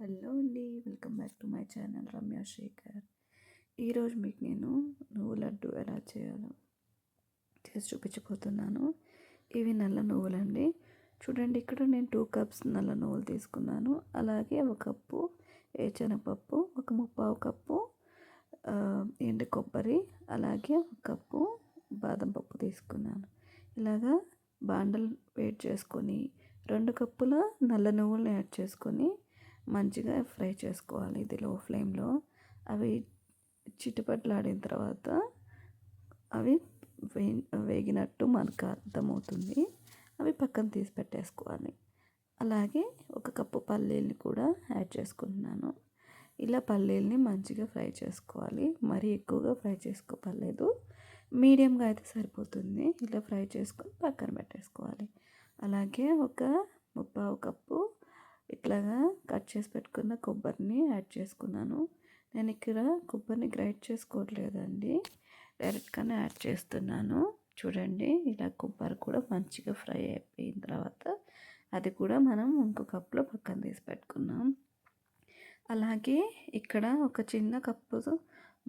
Hello అండి, welcome back to my channel Ramya Shekhar. ఈరోజు మీకు నేను నువ్వు లడ్డు ఎలా చేయాలో చేసి చూపించబోతున్నాను. ఇవి నల్ల నువ్వులండి. చూడండి, ఇక్కడ నేను 2 కప్స్ నల్ల నువ్వులు తీసుకున్నాను. అలాగే ఒక కప్పు శనగపప్పు, ఒక ముప్పావు కప్పు ఎండు కొబ్బరి, అలాగే ఒక కప్పు బాదం పప్పు తీసుకున్నాను. ఇలాగా బాండలు వేడి చేసుకొని 2 కప్పుల నల్ల నువ్వులను యాడ్ చేసుకొని మంచిగా ఫ్రై చేసుకోవాలి. ఇది లో ఫ్లేమ్లో. అవి చిటపట్లాడిన తర్వాత అవి వేగినట్టు మనకు అర్థమవుతుంది. అవి పక్కన తీసి పెట్టేసుకోవాలి. అలాగే ఒక కప్పు పల్లీల్ని కూడా యాడ్ చేసుకుంటున్నాను. ఇలా పల్లీల్ని మంచిగా ఫ్రై చేసుకోవాలి. మరీ ఎక్కువగా ఫ్రై చేసుకోపర్లేదు, మీడియంగా అయితే సరిపోతుంది. ఇలా ఫ్రై చేసుకొని పక్కన పెట్టేసుకోవాలి. అలాగే ఒక ముప్పావు కప్పు ఇట్లాగా కట్ చేసి పెట్టుకున్న కొబ్బరిని యాడ్ చేసుకున్నాను. నేను ఇక్కడ కొబ్బరిని గ్రైండ్ చేసుకోవట్లేదండి, డైరెక్ట్గానే యాడ్ చేస్తున్నాను. చూడండి, ఇలా కొబ్బరి కూడా మంచిగా ఫ్రై అయిపోయిన తర్వాత అది కూడా మనం ఇంకో కప్పులో పక్కన తీసి పెట్టుకున్నాం. అలాగే ఇక్కడ ఒక చిన్న కప్పు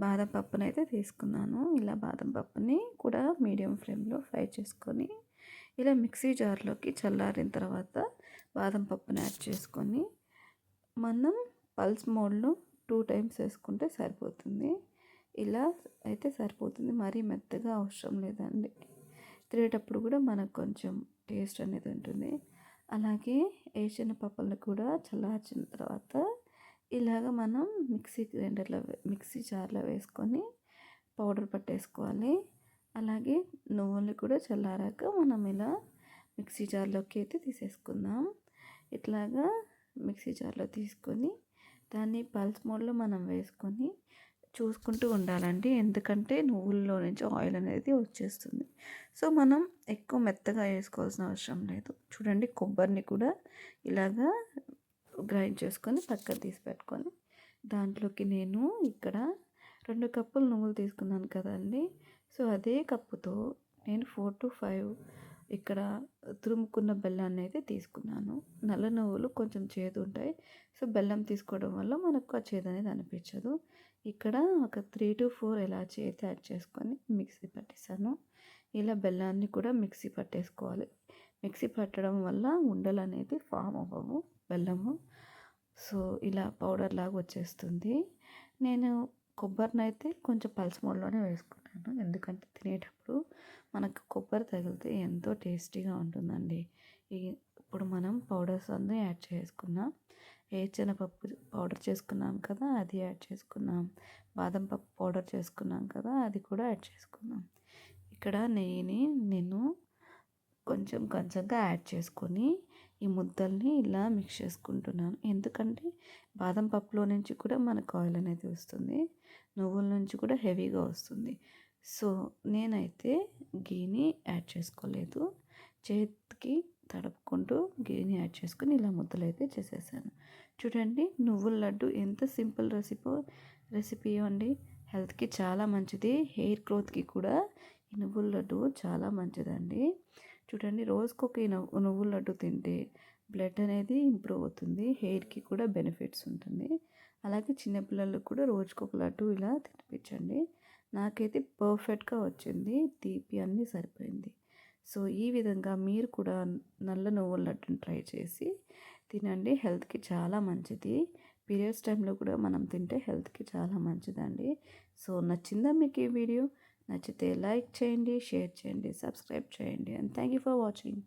బాదం పప్పుని అయితే తీసుకున్నాను. ఇలా బాదం పప్పుని కూడా మీడియం ఫ్లేమ్లో ఫ్రై చేసుకొని ఇలా మిక్సీ జార్లోకి చల్లారిన తర్వాత బాదం పప్పుని యాడ్ చేసుకొని మనం పల్స్ మోడ్లో 2 టైమ్స్ వేసుకుంటే సరిపోతుంది. ఇలా అయితే సరిపోతుంది, మరీ మెత్తగా అవసరం లేదండి. తినేటప్పుడు కూడా మనకు కొంచెం టేస్ట్ అనేది ఉంటుంది. అలాగే వేసిన పప్పులను కూడా చల్లార్చిన తర్వాత ఇలాగ మనం మిక్సీ జార్లో వేసుకొని పౌడర్ పట్టేసుకోవాలి. అలాగే నువ్వుల్ని కూడా చల్లారాక మనం ఇలా మిక్సీ జార్లోకి అయితే తీసేసుకుందాం. ఇట్లాగా మిక్సీ జార్లో తీసుకొని దాన్ని పల్స్ మోడ్లో మనం వేసుకొని చూసుకుంటూ ఉండాలండి, ఎందుకంటే నువ్వుల్లో నుంచి ఆయిల్ అనేది వచ్చేస్తుంది. సో మనం ఎక్కువ మెత్తగా వేసుకోవాల్సిన అవసరం లేదు. చూడండి, కొబ్బరిని కూడా ఇలాగా గ్రైండ్ చేసుకొని పక్కన తీసి పెట్టుకొని దాంట్లోకి నేను ఇక్కడ 2 కప్పులు నువ్వులు తీసుకున్నాను కదండి. సో అదే కప్పుతో నేను 4 to 5 ఇక్కడ తురుముకున్న బెల్లాన్ని అయితే తీసుకున్నాను. నల్ల నువ్వులు కొంచెం చేదు ఉంటాయి. సో బెల్లం తీసుకోవడం వల్ల మనకు ఆ చేదు అనేది అనిపించదు. ఇక్కడ ఒక 3 to 4 ఇలాచీ అయితే యాడ్ చేసుకొని మిక్సీ పట్టేసాను. ఇలా బెల్లాన్ని కూడా మిక్సీ పట్టేసుకోవాలి. మిక్సీ పట్టడం వల్ల ఉండలు అనేది ఫామ్ అవ్వవు బెల్లము. సో ఇలా పౌడర్ లాగా వచ్చేస్తుంది. నేను కొబ్బరిని అయితే కొంచెం పల్స్ మోడ్లోనే వేసుకున్నాను, ఎందుకంటే తినేటప్పుడు మనకు కొబ్బరి తగిలితే ఎంతో టేస్టీగా ఉంటుందండి. ఇప్పుడు మనం పౌడర్స్ అన్నీ యాడ్ చేసుకున్నాం. శనగపప్పు పౌడర్ చేసుకున్నాం కదా, అది యాడ్ చేసుకున్నాం. బాదం పప్పు పౌడర్ చేసుకున్నాం కదా, అది కూడా యాడ్ చేసుకున్నాం. ఇక్కడ నెయ్యిని నేను కొంచెం కొంచెంగా యాడ్ చేసుకొని ఈ ముద్దల్ని ఇలా మిక్స్ చేసుకుంటున్నాను. ఎందుకంటే బాదం పప్పులో నుంచి కూడా మనకు ఆయిల్ అనేది వస్తుంది, నువ్వుల నుంచి కూడా హెవీగా వస్తుంది. సో నేనైతే గీని యాడ్ చేసుకోలేదు, చేతికి తడుపుకుంటూ గీని యాడ్ చేసుకొని ఇలా ముద్దలు అయితే చేసేసాను. చూడండి, నువ్వుల లడ్డు ఎంత సింపుల్ రెసిపీ అండి. హెల్త్కి చాలా మంచిది, హెయిర్ గ్రోత్కి కూడా ఈ నువ్వుల లడ్డు చాలా మంచిదండి. చూడండి, రోజుకొక నువ్వుల లడ్డు తింటే బ్లడ్ అనేది ఇంప్రూవ్ అవుతుంది, హెయిర్కి కూడా బెనిఫిట్స్ ఉంటుంది. అలాగే చిన్నపిల్లలకు కూడా రోజుకొక లడ్డు ఇలా తినిపించండి. నాకైతే పర్ఫెక్ట్గా వచ్చింది, తీపి అన్నీ సరిపోయింది. సో ఈ విధంగా మీరు కూడా నల్ల నువ్వుల లడ్డుని ట్రై చేసి తినండి, హెల్త్కి చాలా మంచిది. పీరియడ్స్ టైంలో కూడా మనం తింటే హెల్త్కి చాలా మంచిదండి. సో నచ్చిందా మీకు ఈ వీడియో? నచ్చితే లైక్ చేయండి, షేర్ చేయండి, సబ్స్క్రైబ్ చేయండి. And thank you for watching.